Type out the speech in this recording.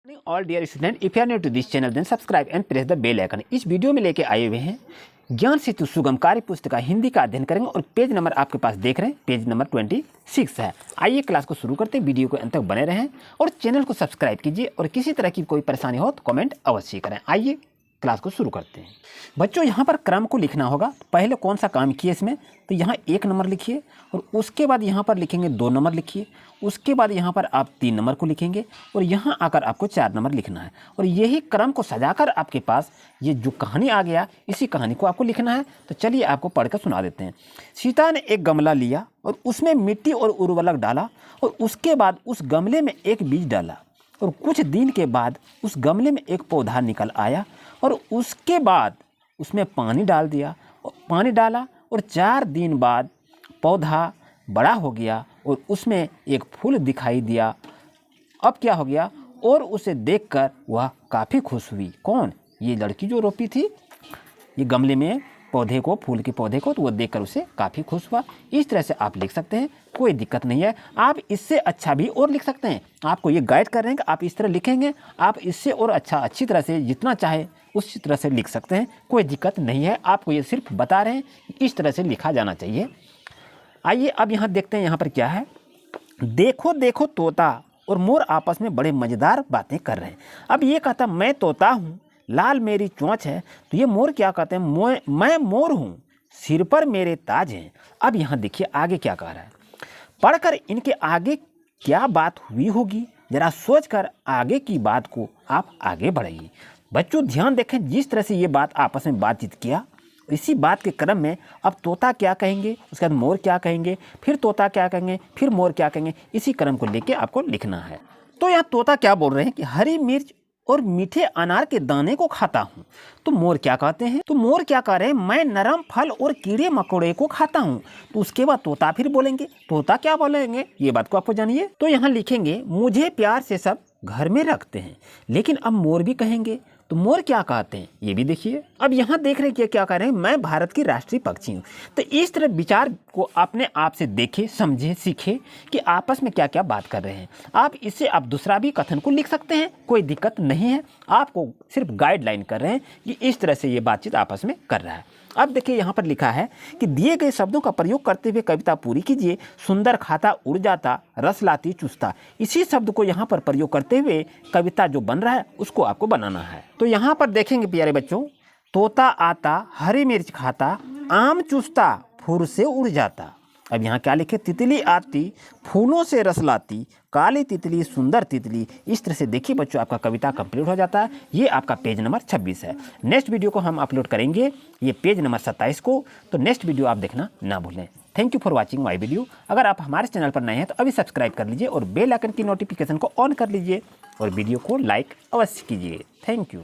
All dear student, if you are new to this channel then subscribe and press the bell icon. इस video में लेके आए हुए हैं ज्ञान सेतु सुगम कार्य पुस्तिका हिंदी का अध्ययन करेंगे और पेज नंबर आपके पास देख रहे हैं, पेज नंबर 26 है। आइए क्लास को शुरू करते हैं, वीडियो को अंत तक बने रहें और चैनल को सब्सक्राइब कीजिए और किसी तरह की कोई परेशानी हो तो कमेंट अवश्य करें। आइए क्लास को शुरू करते हैं। बच्चों, यहाँ पर क्रम को लिखना होगा। पहले कौन सा काम किए इसमें, तो यहाँ 1 नंबर लिखिए और उसके बाद यहाँ पर लिखेंगे 2 नंबर लिखिए, उसके बाद यहाँ पर आप 3 नंबर को लिखेंगे और यहाँ आकर आपको 4 नंबर लिखना है। और यही क्रम को सजाकर आपके पास ये जो कहानी आ गया, इसी कहानी को आपको लिखना है। तो चलिए आपको पढ़कर सुना देते हैं। सीता ने एक गमला लिया और उसमें मिट्टी और उर्वरक डाला और उसके बाद उस गमले में एक बीज डाला और कुछ दिन के बाद उस गमले में एक पौधा निकल आया और उसके बाद उसमें पानी डाला और 4 दिन बाद पौधा बड़ा हो गया और उसमें एक फूल दिखाई दिया। अब क्या हो गया, और उसे देखकर वह काफ़ी खुश हुई। कौन? ये लड़की जो रोपी थी ये गमले में पौधे को, फूल के पौधे को, तो वो देखकर उसे काफ़ी खुश हुआ। इस तरह से आप लिख सकते हैं, कोई दिक्कत नहीं है। आप इससे अच्छा भी और लिख सकते हैं। आपको ये गाइड कर रहे हैं कि आप इस तरह लिखेंगे, आप इससे और अच्छी तरह से जितना चाहे उस तरह से लिख सकते हैं, कोई दिक्कत नहीं है। आपको ये सिर्फ बता रहे हैं कि इस तरह से लिखा जाना चाहिए। आइए अब यहाँ देखते हैं, यहाँ पर क्या है। देखो देखो तोता और मोर आपस में बड़े मज़ेदार बातें कर रहे हैं। अब ये कहता मैं तोता हूँ, लाल मेरी चोंच है, तो ये मोर क्या कहते हैं, मैं मोर हूँ, सिर पर मेरे ताज हैं। अब यहाँ देखिए आगे क्या कह रहा है। पढ़कर इनके आगे क्या बात हुई होगी, जरा सोचकर आगे की बात को आप आगे बढ़ाइए। बच्चों ध्यान देखें, जिस तरह से ये बात आपस में बातचीत किया, इसी बात के क्रम में अब तोता क्या कहेंगे, उसके बाद मोर क्या कहेंगे, फिर तोता क्या कहेंगे, फिर मोर क्या कहेंगे, इसी क्रम को लेके आपको लिखना है। तो यहाँ तोता क्या बोल रहे हैं कि हरी मिर्च और मीठे अनार के दाने को खाता हूँ। तो मोर क्या कहते हैं, तो मोर क्या कह रहे हैं, मैं नरम फल और कीड़े मकोड़े को खाता हूँ। तो उसके बाद तोता फिर बोलेंगे, तोता क्या बोलेंगे, ये बात को आपको जानिए। तो यहाँ लिखेंगे मुझे प्यार से सब घर में रखते हैं। लेकिन अब मोर भी कहेंगे, तो मोर क्या कहते हैं ये भी देखिए। अब यहाँ देख रहे हैं क्या कह रहे हैं, मैं भारत की राष्ट्रीय पक्षी हूँ। तो इस तरह विचार को अपने आप से देखे, समझे, सीखे कि आपस में क्या क्या बात कर रहे हैं। आप इससे आप दूसरा भी कथन को लिख सकते हैं, कोई दिक्कत नहीं है। आपको सिर्फ गाइडलाइन कर रहे हैं कि इस तरह से ये बातचीत आपस में कर रहा है। अब देखिए यहाँ पर लिखा है कि दिए गए शब्दों का प्रयोग करते हुए कविता पूरी कीजिए। सुंदर खाता, उड़ जाता, रस लाती, चुस्ता, इसी शब्द को यहाँ पर प्रयोग करते हुए कविता जो बन रहा है उसको आपको बनाना है। तो यहाँ पर देखेंगे प्यारे बच्चों, तोता आता, हरी मिर्च खाता, आम चुस्ता, फुर से उड़ जाता। अब यहाँ क्या लिखे, तितली आती, फूलों से रस लाती, काली तितली, सुंदर तितली। इस तरह से देखिए बच्चों आपका कविता कंप्लीट हो जाता है। ये आपका पेज नंबर 26 है। नेक्स्ट वीडियो को हम अपलोड करेंगे ये पेज नंबर 27 को, तो नेक्स्ट वीडियो आप देखना ना भूलें। Thank you for watching my video. अगर आप हमारे चैनल पर नए हैं तो अभी सब्सक्राइब कर लीजिए और बेल आइकन की नोटिफिकेशन को ऑन कर लीजिए और वीडियो को लाइक अवश्य कीजिए। Thank you.